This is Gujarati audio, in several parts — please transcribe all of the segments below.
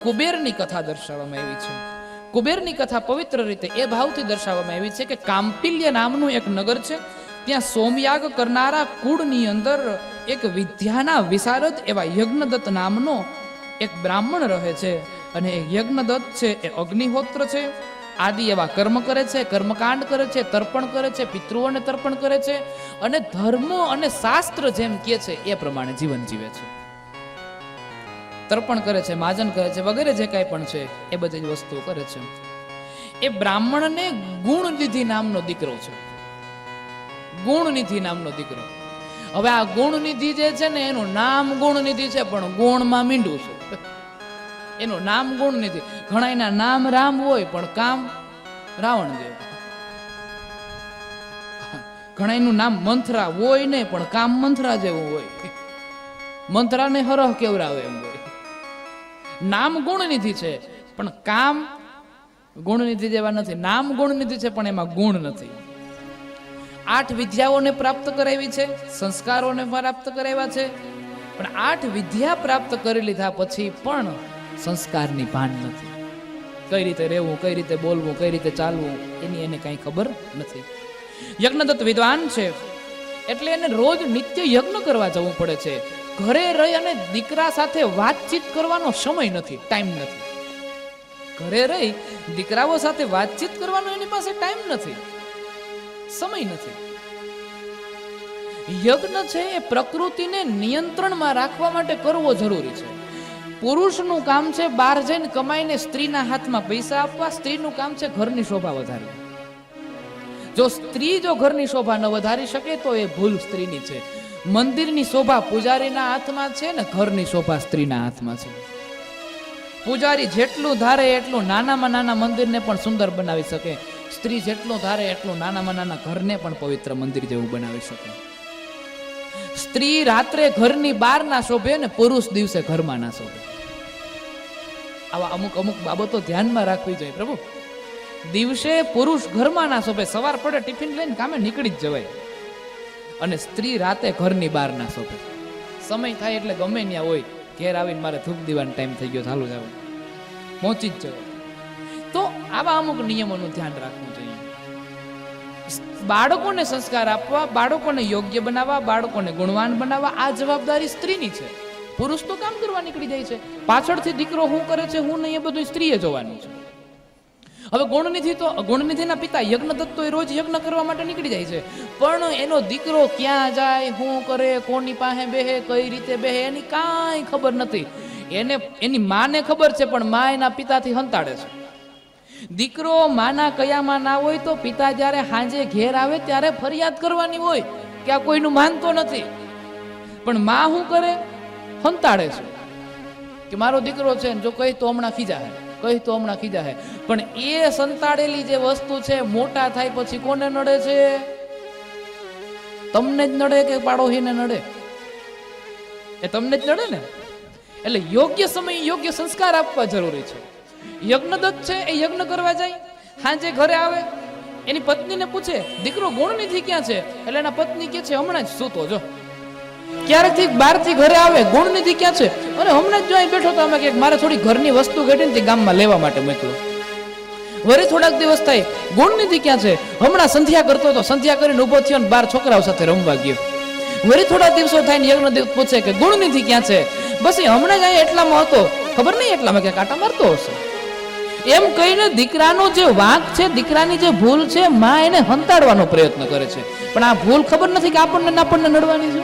કુબેરની કથા દર્શાવવામાં આવી છે. કુબેરની કથા પવિત્ર રીતે એ ભાવથી દર્શાવવામાં આવી છે કે કાંપિલ્ય નામનું એક નગર છે. ત્યાં સોમયાગ કરનારા કુળની અંદર એક વિદ્યાના વિશારદ એવા યજ્ઞદત્ત નામનો એક બ્રાહ્મણ રહે છે. અને એ યજ્ઞદત્ત છે એ અગ્નિહોત્ર છે. આદિ એવા કર્મ કરે છે, કર્મકાંડ કરે છે, તર્પણ કરે છે, પિતૃઓને તર્પણ કરે છે અને ધર્મ અને શાસ્ત્ર જેમ કહે છે એ પ્રમાણે જીવન જીવે છે. તર્પણ કરે છે, માજન કરે છે, વગેરે જે કાંઈ પણ છે એ બધી જ વસ્તુઓ કરે છે. એ બ્રાહ્મણને ગુણનિધિ નામનો દીકરો છે. ગુણનિધિ નામનો દીકરો. હવે આ ગુણનિધિ જે છે ને એનું નામ ગુણનિધિ છે પણ ગુણમાં મીંડું છે. એનું નામ ગુણનિધિ. ઘણા એના નામ રામ હોય પણ કામ રાવણ જેવું. ઘણા એનું નામ મંથરા હોય નહીં પણ કામ મંથરા જેવું હોય. મંથરાને હરહ કેવરાવે એમ હોય. નામ ગુણનિધિ છે પણ કામ ગુણનિધિ જેવા નથી. નામ ગુણનિધિ છે પણ એમાં ગુણ નથી. 8 વિદ્યાઓને પ્રાપ્ત કરાવી છે, સંસ્કારોને પ્રાપ્ત કરાવ્યા છે, પણ 8 વિદ્યા પ્રાપ્ત કરી લીધા પછી પણ સંસ્કારની ભાન નથી. કઈ રીતે રહેવું, કઈ રીતે બોલવું, કઈ રીતે ચાલવું એની એને કઈ ખબર નથી. યજ્ઞદત્ત વિદ્વાન છે એટલે એને રોજ નિત્ય યજ્ઞ કરવા જવું પડે છે. ઘરે રહી અને દીકરા સાથે વાતચીત કરવાનો સમય નથી, ટાઈમ નથી. ઘરે રહી દીકરાઓ સાથે વાતચીત કરવાનો એની પાસે ટાઈમ નથી, સમય નથી. યજ્ઞ છે એ પ્રકૃતિને નિયંત્રણમાં રાખવા માટે કરવો જરૂરી છે. પુરુષનું કામ છે બહાર જઈને કમાઈને સ્ત્રીના હાથમાં પૈસા આપવા, સ્ત્રીનું કામ છે ઘરની શોભા વધારવી. જો સ્ત્રી જો ઘરની શોભા ન વધારી શકે તો એ ભૂલ સ્ત્રીની છે. મંદિરની શોભા પૂજારીના હાથમાં છે ને ઘરની શોભા સ્ત્રીના હાથમાં છે. પૂજારી જેટલું ધારે એટલું નાનામાં નાના મંદિરને પણ સુંદર બનાવી શકે. સ્ત્રી જેટલું ધારે એટલું નાનામાં નાના ઘરને પણ પવિત્ર મંદિર જેવું બનાવી શકે. સ્ત્રી રાત્રે ઘરની બહાર ના શોભે ને પુરુષ દિવસે ઘરમાં ના શોભે. આવા અમુક અમુક બાબતો ધ્યાનમાં રાખવી જોઈએ. પ્રભુ, દિવસે પુરુષ ઘરમાં ના શોભે, સવાર પડે ટિફિન લઈને કામે નીકળી જ જવાય, અને સ્ત્રી રાતે ઘરની બહાર ના શોભે. સમય થાય એટલે ગમે ત્યાં હોય, ઘેર આવીને મારે ધૂપ દીવાનો ટાઈમ થઈ ગયો, ચાલુ જવું, પહોંચી જ જવાય. તો આવા અમુક નિયમોનું ધ્યાન રાખવું જોઈએ. બાળકોને સંસ્કાર આપવા, બાળકોને યોગ્ય બનાવવા, બાળકોને ગુણવાન બનાવવા આ જવાબદારી સ્ત્રીની છે. પુરુષ તો કામ કરવા નીકળી જાય છે. પાછળથી દીકરો શું કરે છે શું નહીં એ બધું સ્ત્રીએ જોવાનું છે. હવે ગુણનિધિના પિતા યજ્ઞદત્ત તો એ રોજ યજ્ઞ કરવા માટે નીકળી જાય છે, પણ એનો દીકરો ક્યાં જાય, શું કરે, કોની પાસે બેહે, કઈ રીતે બેહે એની કાંઈ ખબર નથી. એને એની માને ખબર છે પણ મા એના પિતાથી હંતાડે છે. દીકરો માના કયામાં ના હોય તો પિતા જ્યારે સાંજે ઘેર આવે ત્યારે ફરિયાદ કરવાની હોય કે આ કોઈનું માનતો નથી, પણ મા શું કરે, હંતાડે છે કે મારો દીકરો છે ને જો કહી તો હમણાં ખીજાય, કહી તો હમણાં ખીજાય. પણ એ સંતાડેલી જે વસ્તુ છે મોટા થાય પછી કોને નડે છે? તમને જ નડે કે પાડોશીને નડે? એ તમને જ નડે ને. એટલે યોગ્ય સમય યોગ્ય સંસ્કાર આપવા જરૂરી છે. યજ્ઞદત્ત છે એ યજ્ઞ કરવા જાય, સાંજે ઘરે આવે, એની પત્નીને પૂછે દીકરો ગુણનિધિ ક્યાં છે? એટલે એના પત્ની કે છે હમણાં જ સૂતો જો. ક્યારેકથી બહારથી ઘરે આવે, ગુણનિધિ ક્યાં છે? અને હમણાં જ જો અહીં બેઠો તો અમે કે મારે થોડી ઘરની વસ્તુ ઘટીને તે ગામમાં લેવા માટે મોકલો. વળી થોડાક દિવસ થાય, ગુણનિધિ ક્યાં છે? હમણાં સંધ્યા કરતો હતો, સંધ્યા કરીને ઉભો થયો ને બાર છોકરાઓ સાથે રમવા ગયો. વળી થોડા દિવસો થાય ને યજ્ઞદત્ત પૂછે કે ગુણનિધિ ક્યાં છે? બસ એ હમણાં જ અહીં એટલામાં હતો, ખબર નહીં એટલામાં ક્યાંક આટા મારતો હશે. એમ કહીને દીકરાનો જે વાંક છે, દીકરાની જે ભૂલ છે, માં એને હંતાડવાનો પ્રયત્ન કરે છે. પણ આ ભૂલ ખબર નથી કે આપણને નડવાની છે.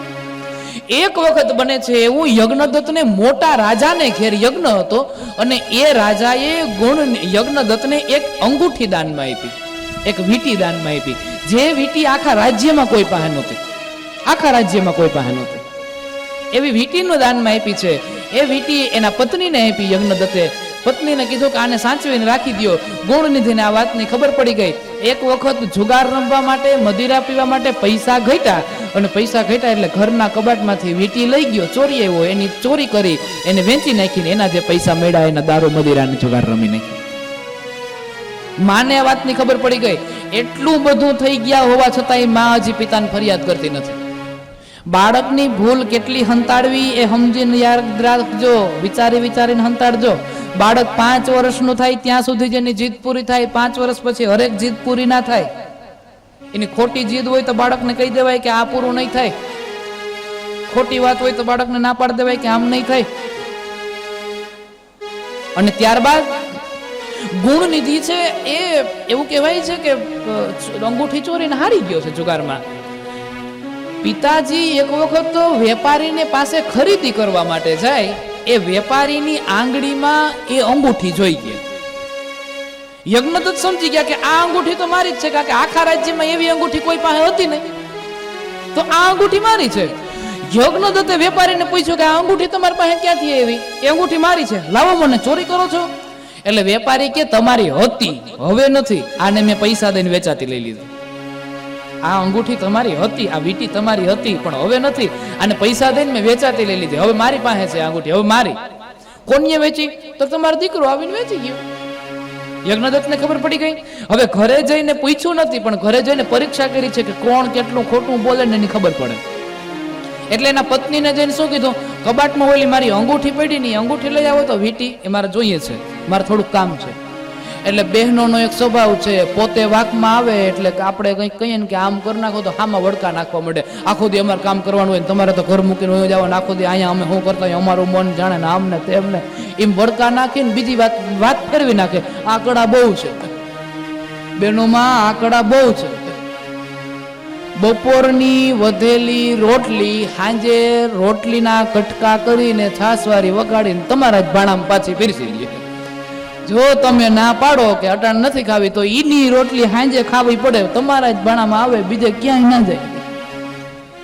એક વખત બને છે એવું, યજ્ઞદત્તને મોટા રાજાને ઘેર યજ્ઞ હતો અને એ રાજાએ યજ્ઞદત્તને એક અંગૂઠી દાનમાં આપી, એક વીંટી દાનમાં આપી. જે વીંટી આખા રાજ્યમાં કોઈ પાસે નહોતી, આખા રાજ્યમાં કોઈ પાસે નહોતી એવી વીંટીનું દાનમાં આપી છે. એ વીંટી એના પત્નીને આપી. યજ્ઞદત્તે પત્નીને કીધું કે આને સાચવીને રાખી દો. ગુણનિધિને આ વાતની ખબર પડી ગઈ. એક વખત જુગાર રમવા માટે, મદિરા પીવા માટે પૈસા ઘટ્યા, અને પૈસા ઘટ્યા એટલે ઘરના કબાટમાંથી વીંટી લઈ ગયો, ચોરી આવ્યો, એની ચોરી કરી એને વેચી નાખીને એના જે પૈસા મળ્યા એના દારૂ મદિરાને જુગાર રમી નાખી. માને આ વાતની ખબર પડી ગઈ. એટલું બધું થઈ ગયા હોવા છતાં એ માં હજી પિતાને ફરિયાદ કરતી નથી. બાળકની ભૂલ કેટલી હંતાડવી એ સમજીને યાદ રાખજો, વિચારી વિચારીને હંતાડજો. બાળક 5 વર્ષનું થાય ત્યાં સુધી જેની જીદ પૂરી થાય, 5 વર્ષ પછી હરેક જીદ પૂરી ના થાય. એની ખોટી જીદ હોય તો બાળકને કહી દેવાય કે આ પૂરું નહીં થાય. ખોટી વાત હોય તો બાળકને ના પાડી દેવાય કે આમ નહીં થાય. અને ત્યારબાદ ગુણનિધિ છે એ એવું કહેવાય છે કે અંગૂઠી ચોરીને હારી ગયો છે જુગારમાં. પિતાજી એક વખત તો વેપારીને પાસે ખરીદી કરવા માટે જાય, એ વેપારીની આંગળીમાં એ અંગૂઠી જોઈ ગયા. યજ્ઞદત્ત સમજી ગયા કે આ અંગૂઠી તો મારી જ છે, કારણ કે આખા રાજ્યમાં એવી અંગૂઠી કોઈ પાસે હતી નહીં, તો આ અંગૂઠી મારી છે. યજ્ઞદત્તે વેપારીને પૂછ્યું કે આ અંગૂઠી તમારી પાસે ક્યાંથી આવી? એ અંગૂઠી મારી છે, લાવો મને, ચોરી કરો છો? એટલે વેપારી કે તમારી હતી, હવે નથી, આને મેં પૈસા દઈને વેચાતી લઈ લીધી. આ અંગૂઠી તમારી હતી, આ વીટી તમારી હતી, પણ હવે નથી, આને પૈસા દઈને મેં વેચાતી લઈ લીધી, હવે મારી પાસે છે અંગૂઠી, હવે મારી. કોને વેચી? તો તમારો દીકરો આવીને વેચી ગયો. યજ્ઞદત્તને ખબર પડી ગઈ. હવે ઘરે જઈને પૂછ્યું નથી, પણ ઘરે જઈને પરીક્ષા કરી છે કે કોણ કેટલું ખોટું બોલે ને એની ખબર પડે. એટલે એના પત્નીને જઈને શું કીધું, કબાટમાં ઓલી મારી અંગૂઠી પડી ની અંગૂઠી લઈ આવો તો વીટી એ મારે જોઈએ છે, મારે થોડુંક કામ છે. એટલે બહેનોનો એક સ્વભાવ છે, પોતે વાકમાં આવે એટલે આપણે કંઈક કહીએ ને કે આમ કરી નાખો તો હામાં વડકા નાખવા માંડે. આખો દી અમારે કામ કરવાનું હોય, તમારે તો ઘર મૂકીને હોય જવાનું, આખો દી અહીંયા અમે શું કરતા હોય, અમારું મન જાણે ને આમને તેમને એમ વડકા નાખીને બીજી વાત ફેરવી નાખે. આંકડા બહુ છે બહેનોમાં, આંકડા બહુ છે. બપોરની વધેલી રોટલી હાંજે રોટલીના કટકા કરીને છાસવારી વગાડીને તમારા જ ભાણામાં પાછી પીરસી દે. જો તમે ના પાડો કે અટાણ નથી ખાવી તો ઈની રોટલી હાંજે ખાવી પડે, તમારા જ ભાણામાં આવે, બીજે ક્યાંય ના જાય.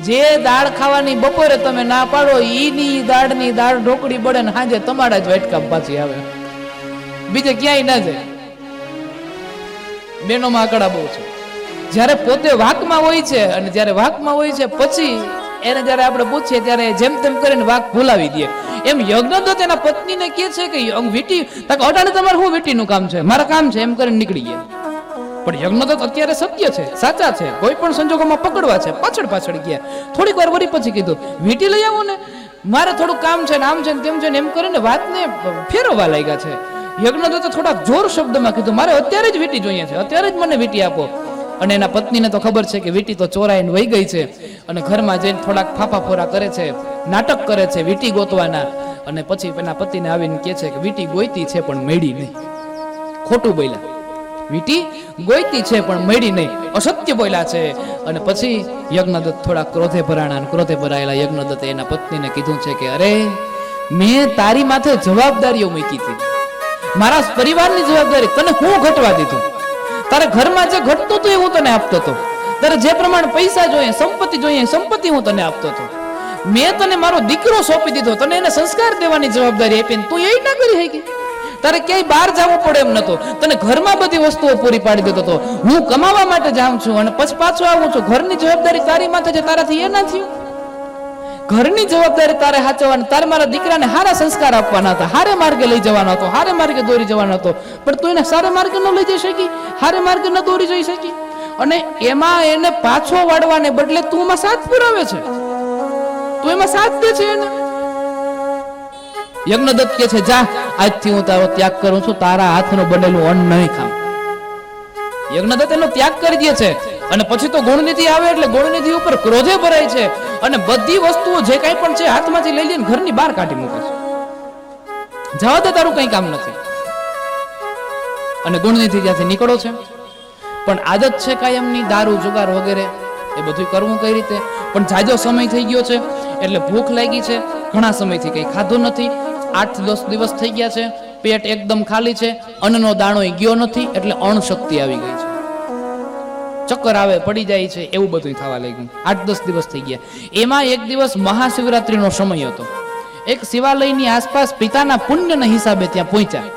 જે દાળ ખાવાની બપોરે તમે ના પાડો, ઈની દાળની દાળ ઢોકળી બળે ને હાંજે તમારા જ વાટકામાં પાછી આવે, બીજે ક્યાંય ના જાય. બેનોમાં આંકડા બહુ છે. જ્યારે પોતે વાકમાં હોય છે અને જ્યારે વાકમાં હોય છે પછી એને જ્યારે આપણે પૂછીએ ત્યારે જેમ તેમ કરીને વાક ભૂલાવી દે. એમ યજ્ઞદત્ત એના પત્નીને કહે છે કે વીટી અટાણે તમારે શું વીટીનું કામ છે, મારા કામ છે, એમ કરીને નીકળી ગયા. પણ યજ્ઞદત્ત અત્યારે સત્ય છે, સાચા છે, કોઈ પણ સંજોગોમાં પકડવા છે, પાછળ ગયા. થોડીક વાર વળી પછી કીધું વીટી લઈ આવો ને, મારે થોડું કામ છે ને આમ છે ને તેમ છે ને, એમ કરીને વાતને ફેરવવા લાગ્યા છે. યજ્ઞદત્ત થોડા જોર શબ્દમાં કીધું મારે અત્યારે જ વીટી જોઈએ છે, અત્યારે જ મને વીટી આપો. અને એના પત્નીને તો ખબર છે કે વીટી તો ચોરાઈને વહી ગઈ છે, અને ઘરમાં જઈને થોડાક ફાફાફોરા કરે છે, નાટક કરે છે વીટી ગોતવાના. અને પછી એના પતિને આવીને કહે છે કે વીટી ગોઈતી છે પણ મેળી નહીં. ખોટું બોલ્યા, વીટી ગોઈતી છે પણ મેળી નહીં, અસત્ય બોલ્યા છે. અને પછી યજ્ઞદત્ત થોડા ક્રોધે ભરાયેલા યજ્ઞદત્તે એના પત્નીને કીધું છે કે અરે મેં તારી માથે જવાબદારીઓ મૂકી હતી, મારા પરિવારની જવાબદારી તને હું ઘટવા દીધું. તારે ઘરમાં જે ઘટતું હતું એ હું તને આપતો હતો, તારે જે પ્રમાણે પૈસા જોઈએ, સંપત્તિ જોઈએ, સંપત્તિ હું તને આપતો હતો. મેં તને મારો દીકરો સોંપી દીધો, તને એને સંસ્કાર દેવાની જવાબદારી આપીને તું એ ના કરી શકી. તારે ક્યાંય બહાર જવું પડે એમ નતો, તને ઘરમાં બધી વસ્તુઓ પૂરી પાડી દેતો હતો. હું કમાવા માટે જાઉં છું અને પછી પાછો આવું છું, ઘરની જવાબદારી તારી માથે છે, તારાથી એ ના થયું. ઘરની જવાબદારી તારે સાચવવાની, તારે મારા દીકરાને સારા સંસ્કાર આપવાના હતા, હારે માર્ગે લઈ જવાનો હતો, હારે માર્ગે દોરી જવાનો હતો, પણ તું એને સારા માર્ગે ન લઈ જઈ શકી, હારે માર્ગે ન દોરી જઈ શકી. અને એમાં એને પાછો વાળવાને બદલે તું એમાં સાથ પુરાવે છે, તું એમાં સાથ દે છે એને. યજ્ઞદત્ત કે છે જા, આજથી હું તારો ત્યાગ કરું છું, તારા હાથનું બનેલું અન્ન નહીં ખામ. યજ્ઞદત્ત એનો ત્યાગ કરી દે છે. અને પછી તો ગુણનિધિ આવે એટલે ગુણનિધિ ઉપર ક્રોધે ભરાય છે અને બધી વસ્તુઓ જે કાંઈ પણ છે હાથમાંથી લઈ લઈને ઘરની બહાર કાઢી મૂકે છે. જવા દે, તારું કંઈ કામ નથી. અને ગુણનિધિ ત્યાંથી નીકળો છે. પણ આદત છે કાયમની દારૂ જુગાર વગેરે એ બધું કરવું કઈ રીતે. પણ જાજો સમય થઈ ગયો છે એટલે ભૂખ લાગી છે, ઘણા સમયથી કંઈ ખાધું નથી, 8-10 દિવસ થઈ ગયા છે, પેટ એકદમ ખાલી છે, અન્નનો દાણો ગયો નથી, એટલે અણશક્તિ આવી ગઈ છે, ચક્કર આવે, પડી જાય છે, એવું બધું થવા લાગ્યું. 8-10 દિવસ થઈ ગયા. એમાં એક દિવસ મહાશિવરાત્રીનો સમય હતો. એક શિવાલયની આસપાસ પિતાના પુણ્યના હિસાબે ત્યાં પહોંચ્યા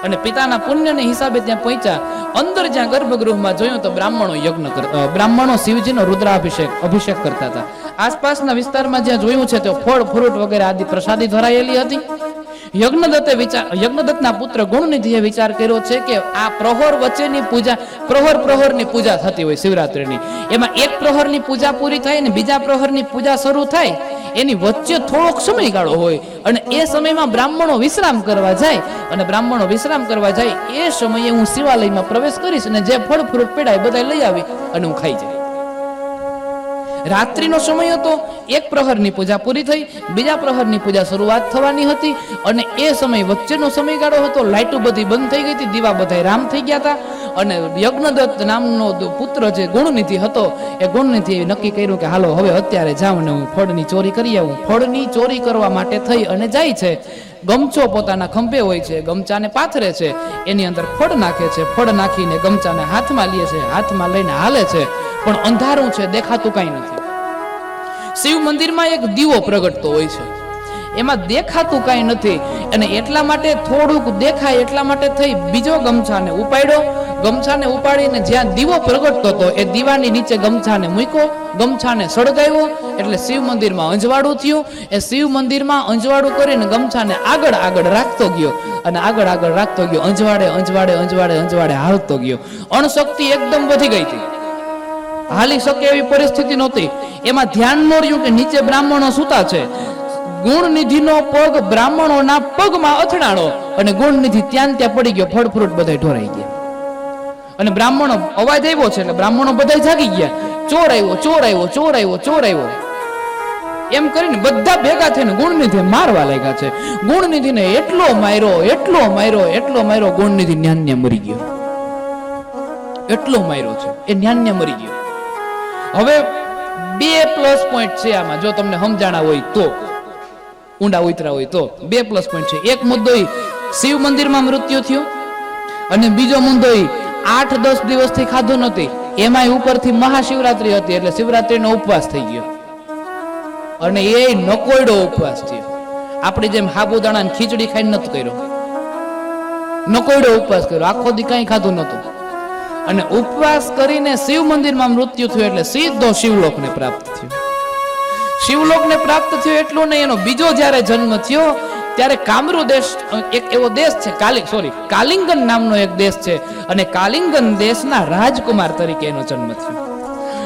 અને પિતાના પુણ્યના હિસાબે ત્યાં પહોંચ્યા અંદર જ્યાં ગર્ભગૃહમાં જોયું તો બ્રાહ્મણો શિવજીનો અભિષેક કરતા હતા. આસપાસના વિસ્તારમાં જ્યાં જોયું છે તો ફળ ફ્રૂટ વગેરે આદિ પ્રસાદી ધરાયેલી હતી. યજ્ઞદત્તના પુત્ર ગુણનિધિએ વિચાર કર્યો છે કે આ પ્રહર વચ્ચેની પૂજા, પ્રહરની પૂજા થતી હોય શિવરાત્રીની, એમાં એક પ્રહરની પૂજા પૂરી થાય ને બીજા પ્રહરની પૂજા શરૂ થાય, એની વચ્ચે થોડોક સમયગાળો હોય અને એ સમયમાં બ્રાહ્મણો વિશ્રામ કરવા જાય, અને બ્રાહ્મણો વિશ્રામ કરવા જાય એ સમયે હું શિવાલયમાં પ્રવેશ કરીશ અને જે ફળ ફ્રૂટ પેડાય બધા લઈ આવી અને હું ખાઈ જાય. રાત્રિનો સમય હતો, એક પ્રહરની પૂજા પૂરી થઈ, બીજા પ્રહરની પૂજા શરૂઆત થવાની હતી, અને એ સમય વચ્ચેનો સમયગાળો હતો. લાઇટો બધી બંધ થઈ ગઈ હતી, દીવા બધા રામ થઈ ગયા હતા, અને યજ્ઞદત્ત નામનો પુત્ર જે ગુણનિધિ હતો એ ગુણનિધિએ નક્કી કર્યું કે હાલો હવે અત્યારે જાઉં ને હું ફળની ચોરી કરી આવું. ફળની ચોરી કરવા માટે થઈ અને જાય છે. ગમચો પોતાના ખંભે હોય છે, ગમચાને પાથરે છે, એની અંદર ફળ નાખે છે, ફળ નાખીને ગમચાને હાથમાં લે છે, હાથમાં લઈને હાલે છે, પણ અંધારું છે, દેખાતું કઈ નથી. શિવ મંદિરમાં એક દીવો પ્રગટતો હોય છે, એમાં દેખાતું કઈ નથી, અને એટલા માટે થોડુંક દેખાય એટલા માટે થઈ બીજો ગમછાને ઉપાડ્યો. ગમછાને ઉપાડીને જ્યાં દીવો પ્રગટતો હતો એ દીવાની નીચે ગમછાને મૂક્યો, ગમછાને સળગાવ્યો, એટલે શિવ મંદિરમાં અંજવાળું થયું. એ શિવ મંદિરમાં અંજવાળું કરીને ગમછાને આગળ રાખતો ગયો, અને આગળ રાખતો ગયો, અંજવાડે હાલતો ગયો. અણશક્તિ એકદમ વધી ગઈ હતી, હાલી શકે એવી પરિસ્થિતિ નહોતી. એમાં ધ્યાન ન રહ્યું કે નીચે બ્રાહ્મણો સૂતા છે. ગુણનિધિનો પગ બ્રાહ્મણોના પગમાં અથડાણો અને ગુણનિધિ ત્યાં પડી ગયો. ફળ ફ્રૂટ બધા ઢોરાઈ ગયા, અને બ્રાહ્મણો અવાજ આવ્યો છે એટલે બ્રાહ્મણો બધા જાગી ગયા. ચોર આવ્યો એમ કરીને બધા ભેગા થઈને ગુણનિધિ મારવા લાગ્યા છે. ગુણનિધિને એટલો માર્યો ગુણનિધિ ન્યાન્ય મરી ગયો. એટલો માર્યો છે એ ન્યાન્ય મરી ગયો. હવે 2 પ્લસ પોઈન્ટ છે આમાં, જો તમને સમજાણા હોય તો, ઊંડા ઉતરા હોય તો 2 પ્લસ પોઈન્ટ છે. એક મુદ્દો શિવ મંદિરમાં મૃત્યુ થયું, અને બીજો મુદ્દો 8-10 દિવસથી ખાધું નથી, એમાંય ઉપરથી મહાશિવરાત્રી હતી એટલે શિવરાત્રીનો ઉપવાસ થઈ ગયો, અને એ નકોયડો ઉપવાસ થયો. આપણી જેમ સાબુદાણાની ખીચડી ખાઈને નથી કર્યો, નકોયડો ઉપવાસ કર્યો, આખો દી કઈ ખાધું નતું, અને ઉપવાસ કરીને શિવ મંદિરમાં મૃત્યુ થયું એટલે સીધો શિવલોકને પ્રાપ્ત થયો. શિવલોકને પ્રાપ્ત થયો એટલું નહીં, એનો બીજો જ્યારે જન્મ થયો ત્યારે કામરૂ દેશ, એક એવો દેશ છે કાલિંગન નામનો એક દેશ છે, અને કાલિંગન દેશના રાજકુમાર તરીકે એનો જન્મ થયો.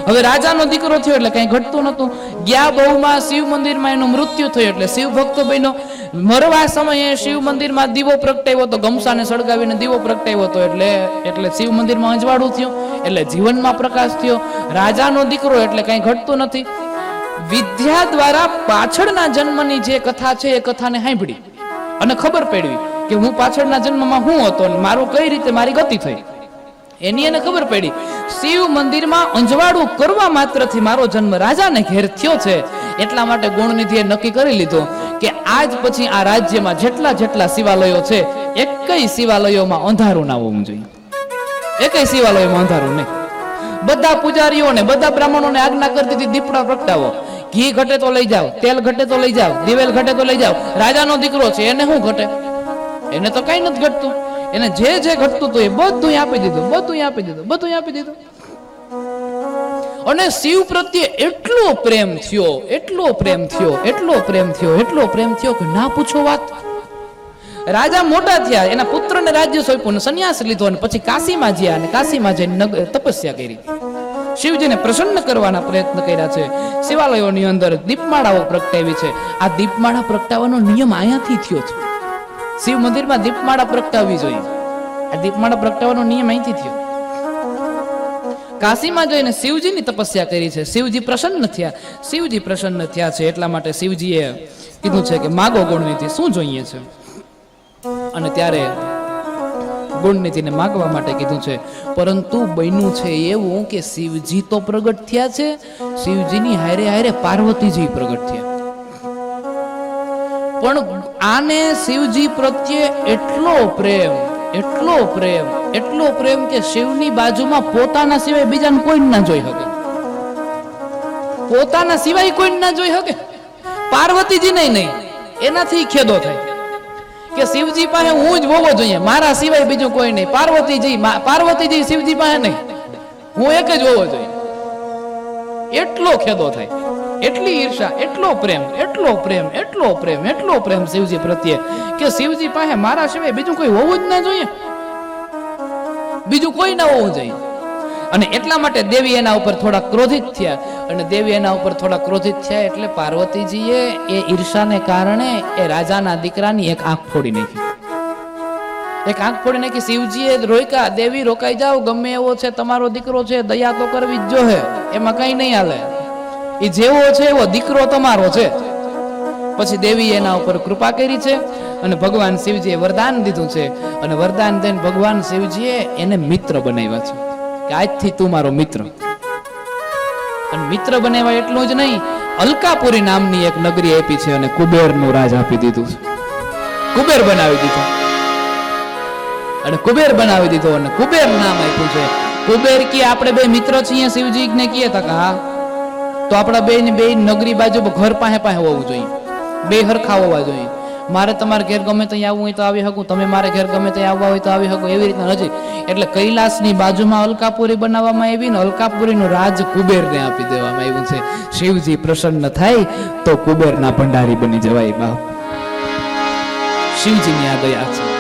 હવે રાજાનો દીકરો થયો એટલે કઈ ઘટતું નતું. ગયા બહુમાં શિવ મંદિરમાં એનું મૃત્યુ થયું એટલે શિવ ભક્તો બન્યો. મરવા સમયે શિવ મંદિરમાં દીવો પ્રગટાવ્યો હતો, ગમસાને સળગાવીને દીવો પ્રગટાવ્યો હતો, એટલે શિવ મંદિરમાં અંજવાળું થયું, એટલે જીવનમાં પ્રકાશ થયો. રાજાનો દીકરો એટલે કઈ ઘટતું નથી. વિદ્યા દ્વારા પાછળના જન્મની જે કથા છે એ કથાને સાંભળી અને ખબર પડી કે હું પાછળના જન્મમાં હું હતો અને મારું કઈ રીતે મારી ગતિ થઈ, એની એને ખબર પડી. શિવ મંદિરમાં અંજવાળું કરવા માત્રથી મારો જન્મ રાજાને ઘેર થયો છે, એટલા માટે ગુણનિધિએ નક્કી કરી લીધું કે આજ પછી આ રાજ્યમાં જેટલા શિવાલયો છે એકય શિવાલયોમાં અંધારું ના હોવું જોઈએ, એકય શિવાલયોમાં અંધારું નહીં. બધા પૂજારીઓને બધા બ્રાહ્મણોને આજ્ઞા કરી દીધી દીપડા પ્રગટાવો, ઘી ઘટે તો લઈ જાઓ, તેલ ઘટે તો લઈ જાઓ, દિવેલ ઘટે તો લઈ જાઓ. રાજાનો દીકરો છે એને શું ઘટે, એને તો કઈ નથી ઘટતું, એને જે ઘટતું હતું એ બધું આપી દીધું. અને શિવ પ્રત્યે એટલો પ્રેમ થયો કે ના પૂછો વાત. રાજા મોટા થયા, એના પુત્રને રાજ્ય સોંપ્યું, સંન્યાસ લીધો, અને પછી કાશીમાં ગયા, અને કાશીમાં જઈને તપસ્યા કરી. શિવજીને પ્રસન્ન કરવાના પ્રયત્ન કર્યા છે. શિવાલયોની અંદર દીપમાળાઓ પ્રગટાવી છે. આ દીપમાળા પ્રગટાવવાનો નિયમ અહીંયાથી થયો છે. શિવ મંદિરમાં દીપમાળા પ્રગટાવવી જોઈએ, આ દીપમાળા પ્રગટાવવાનો નિયમ અહીંથી થયો. કાશીમાં જઈને શિવજીની તપસ્યા કરી છે. શિવજી પ્રસન્ન થયા છે, એટલા માટે શિવજીએ કીધું છે કે માગો ગુણનિધિ, શું જોઈએ છે? અને ત્યારે ગુણનિધિને માગવા માટે કીધું છે. પરંતુ બન્યું છે એવું કે શિવજી તો પ્રગટ થયા છે, શિવજીની હારે પાર્વતીજી પ્રગટ થયા, પણ આને શિવજી પ્રત્યે એટલો પ્રેમ કે શિવની બાજુમાં પોતાના સિવાય બીજાને કોઈ ના જોઈ શકે, પાર્વતીજી નહીં, એનાથી ખેદો થાય. કે શિવજી પાસે હું જ હોવો જોઈએ, મારા સિવાય બીજું કોઈ નહીં. પાર્વતીજી શિવજી પાસે નહીં, હું એક જ હોવો જોઈએ. એટલો ખેદો થાય, એટલી ઈર્ષા, એટલો પ્રેમ, એટલો પ્રેમ, એટલો પ્રેમ, એટલો પ્રેમ શિવજી પ્રત્યે કે શિવજી પાસે મારા સિવાય બીજું કોઈ હોવું જ ના જોઈએ, બીજું કોઈ ના હોવું જોઈએ. અને એટલા માટે દેવી એના ઉપર થોડા ક્રોધિત થયા. અને દેવી એના ઉપર થોડા ક્રોધિત થયા એટલે પાર્વતીજીએ એ ઈર્ષાને કારણે એ રાજાના દીકરાની એક આંખ ફોડી નાખી. એક આંખ ફોડી નાખી. શિવજીએ રોક્યા, દેવી રોકાઈ જાઓ, ગમે એવો છે તમારો દીકરો છે, દયા તો કરવી જ જોહે, એમાં કઈ નહીં હાલે, એ જેવો છે એવો દીકરો તમારો છે. પછી દેવી એના ઉપર કૃપા કરી છે અને ભગવાન શિવજીએ વરદાન દીધું છે. અને વરદાન દઈને ભગવાન શિવજીએ એને મિત્ર બનાવ્યા છે કે આજથી તું મારો મિત્ર. અને મિત્ર બનાવ્યા એટલું જ નહીં, અલકાપુરી નામની એક નગરી આપી છે અને કુબેરનું રાજ આપી દીધું છે. કુબેર બનાવી દીધો અને કુબેર બનાવી દીધો અને કુબેર નામ આપ્યું છે. કુબેર કે આપણે બે મિત્ર છીએ, શિવજી ને કહે તા કે હા, તો આપણા બે નગરી બાજુ ઘર પાસે હોવું જોઈએ, બે હરખા હોવા જોઈએ. મારે તમારે ઘેર ગમે ત્યાં આવવું હોય તો આવી શકું, તમે મારે ઘેર ગમે ત્યાં આવવા હોય તો આવી શકો, એવી રીતના નથી. એટલે કૈલાસની બાજુમાં અલકાપુરી બનાવવામાં આવી ને અલકાપુરીનું રાજ કુબેરને આપી દેવામાં આવ્યું છે. શિવજી પ્રસન્ન થાય તો કુબેરના ભંડારી બની જવાય. બાપ શિવજીની આ દયા છે.